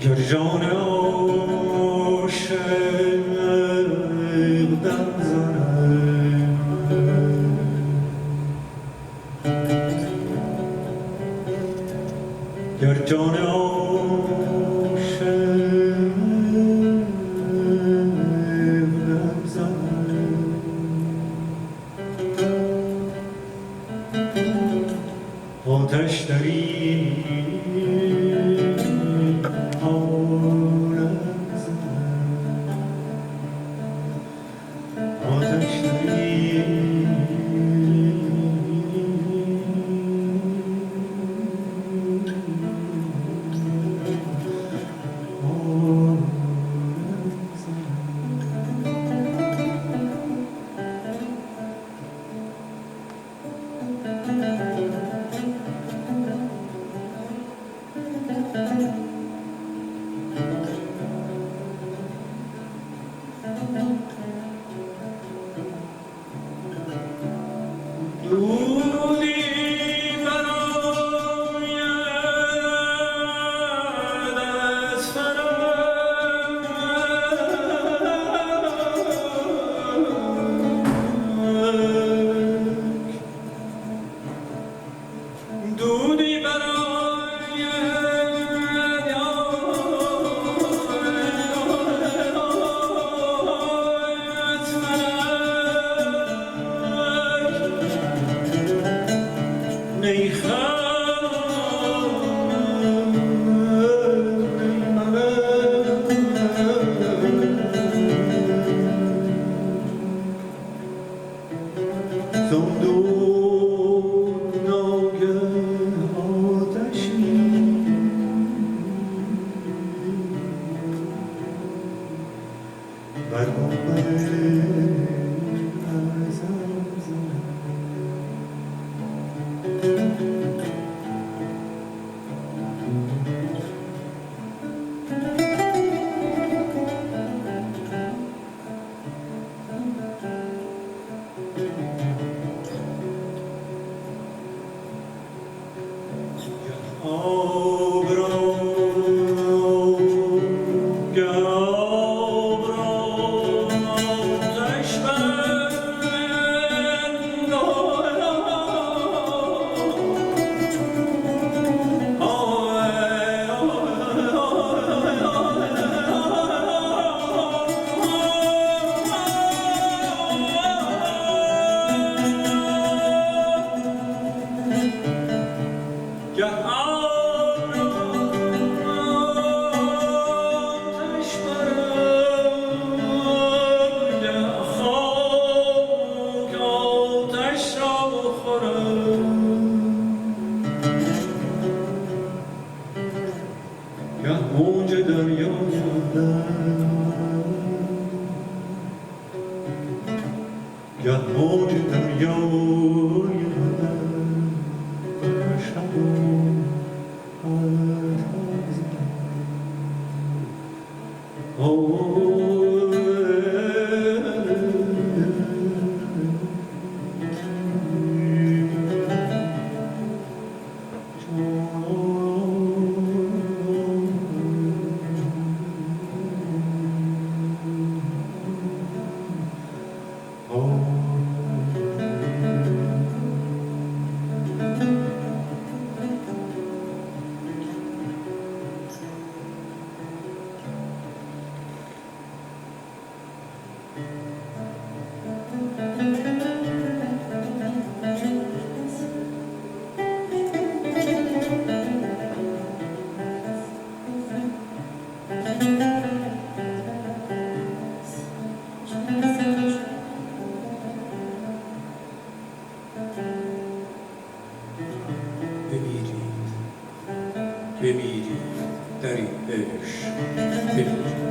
گر جان عاشق دم زند گر جان عاشق دم زند آتش دری بمیرید در این عشق بمیرید.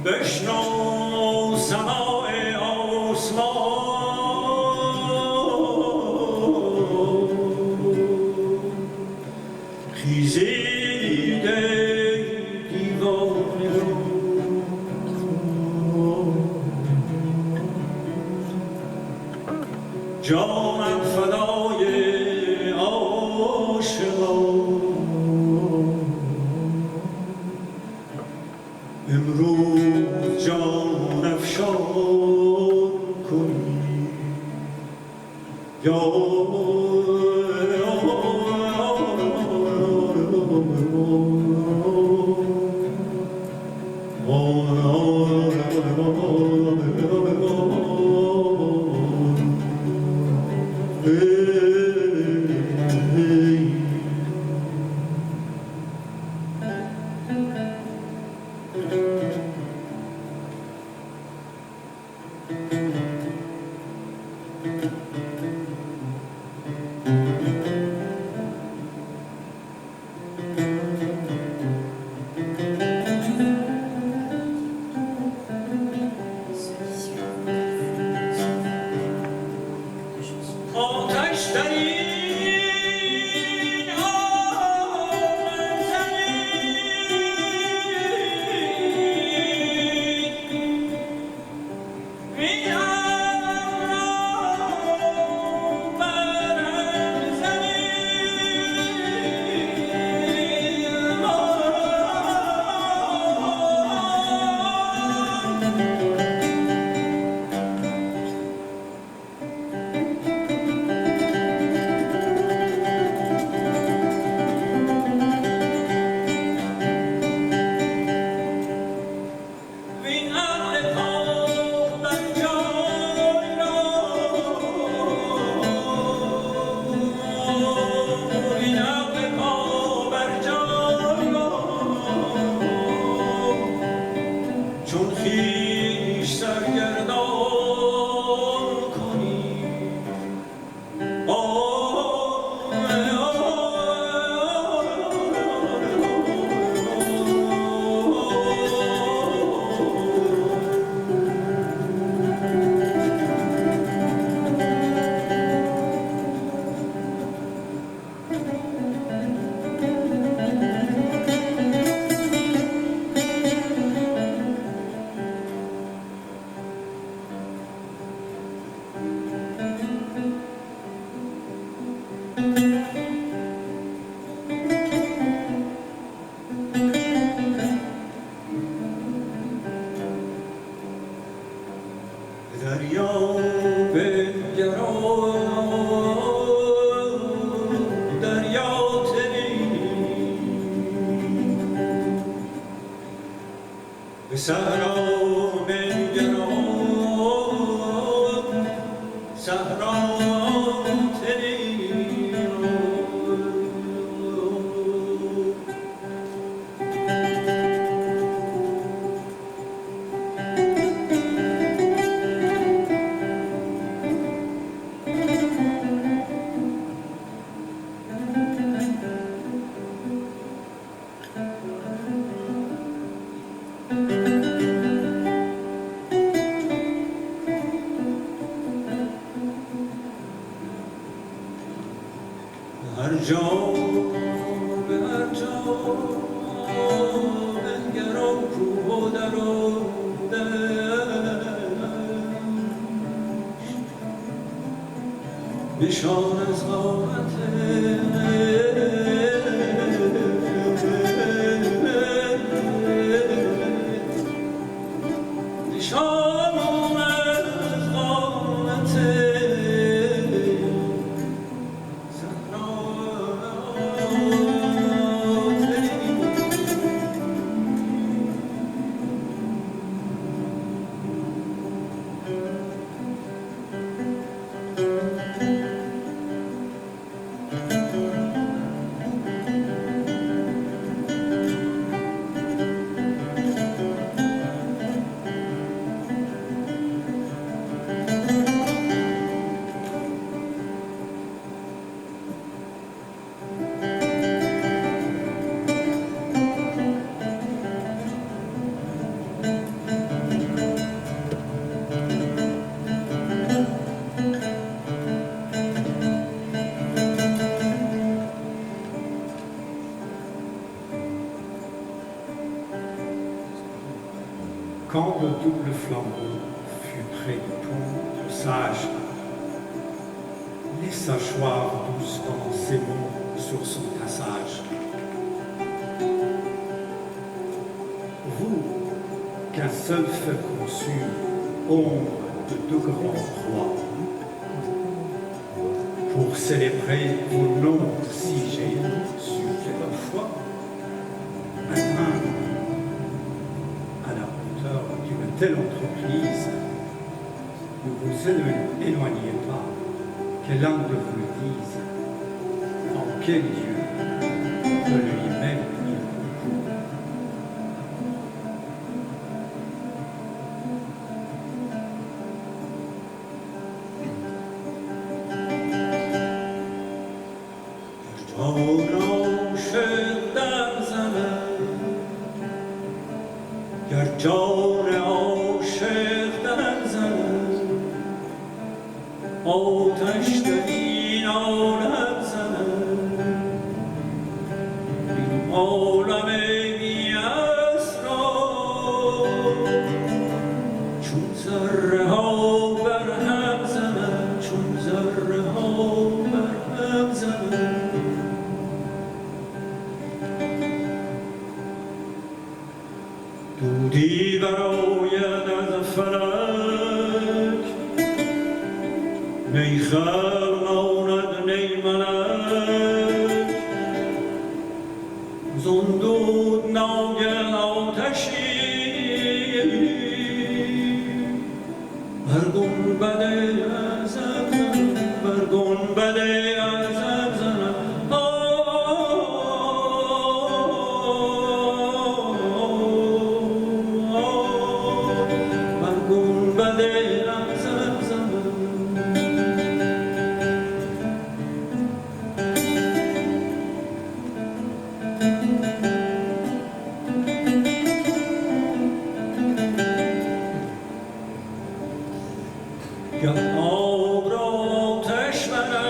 بشنو سماع آسمان خیزید ای دیوانه رو جانم فدای عاشقان امروز جان افشان کنی یا به صحرا بنگران صحرا هر جا به هر جا بنگران کوه و در و دشت نشان از قامت نشان از قامت Quand le double flambeau fut près du pont, le sage laissa choir doucement ses mots sur son passage. Vous, qu'un seul feu consume, ombre de deux grands rois, pour célébrer vos noms si géants sur la foi, atteindre d'une telle entreprise, ne vous éloignez pas, que l'un de vous le dise, en quel Dieu de lui-même il concourt. جان عاشق در زند آتش در این عالم زند این عالم بی اسرار چون ذره ها بر هم زند چون ذره ها بر هم زند دودی براید از فلک نی خر ماند نی ملک زان دود ناگه آتشی بر گنبد اعظم زند بر گنبد اعظم زند گه آب را آتش برد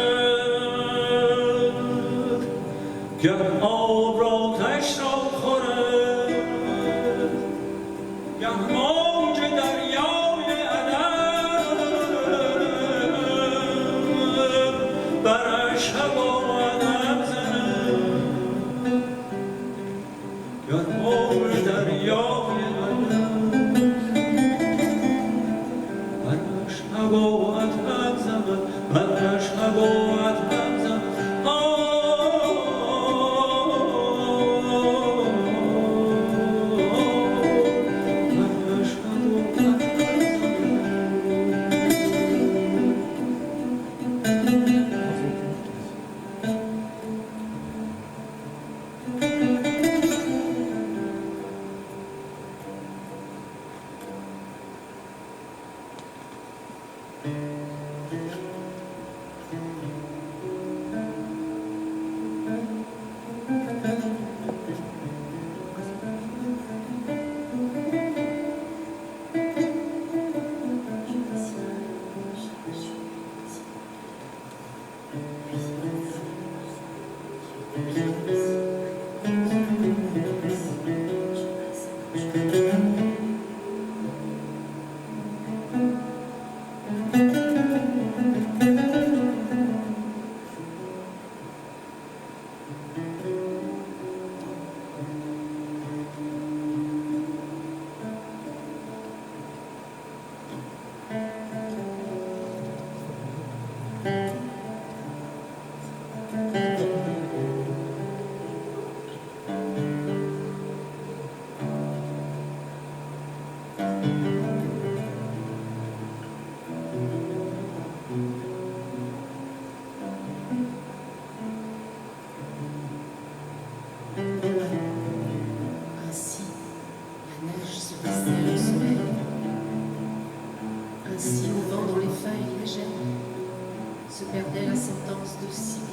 گه آب را آتش را خورد گه موج دریای ادب برش هوا ادب زند گه موج دریای هوات هم زند برش هوات هم زند Ainsi, la neige se distelle au soleil. Ainsi, au vent dans les feuilles légères, se perdait la sentence de Sibylle.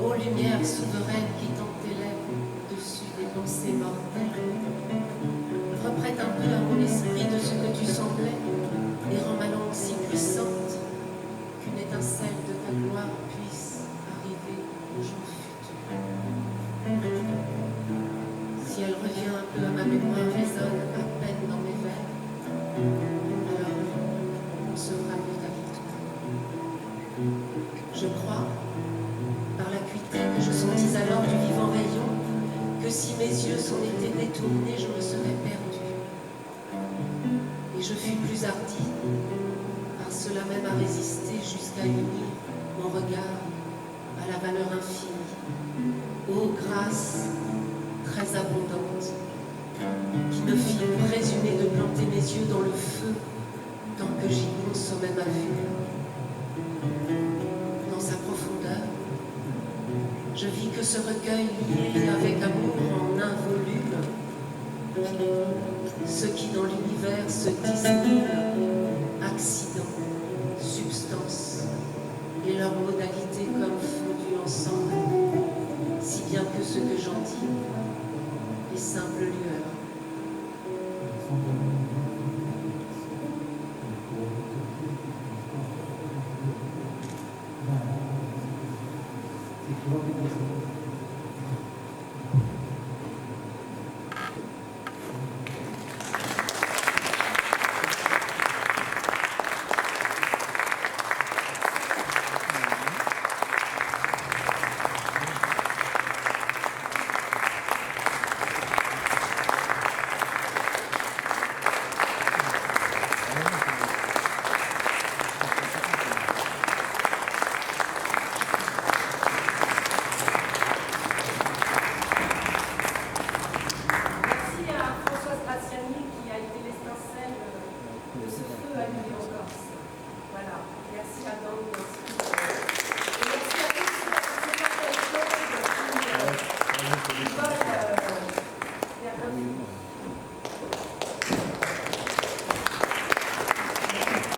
Ô lumière souveraine qui tente tes lèvres dessus des pensées mortelles, reprête un peu à mon esprit de ce que tu semblais et rends ma langue si puissante qu'une étincelle de ta gloire puisse arriver aux jours futurs. Si elle revient un peu à ma mémoire, résonne à peine dans mes veines, alors on sera mieux ta victoire. Je crois, par l'acuité que je sentis alors du vivant rayon, que si mes yeux s'en étaient détournés, je me serais perdue. Et je fus plus hardie, par cela même à résister jusqu'à unir mon regard à la valeur infinie. Ô grâce très abondante, qui me fit présumer de planter mes yeux dans le feu tant que j'y consommais ma vue. Dans sa profondeur, je vis que ce recueil lié avec amour en un volume, ce qui dans l'univers se dissimule, accident, substance, et leurs modalités comme fondues ensemble, si bien que ce que j'en dis est simple lueur. Thank you.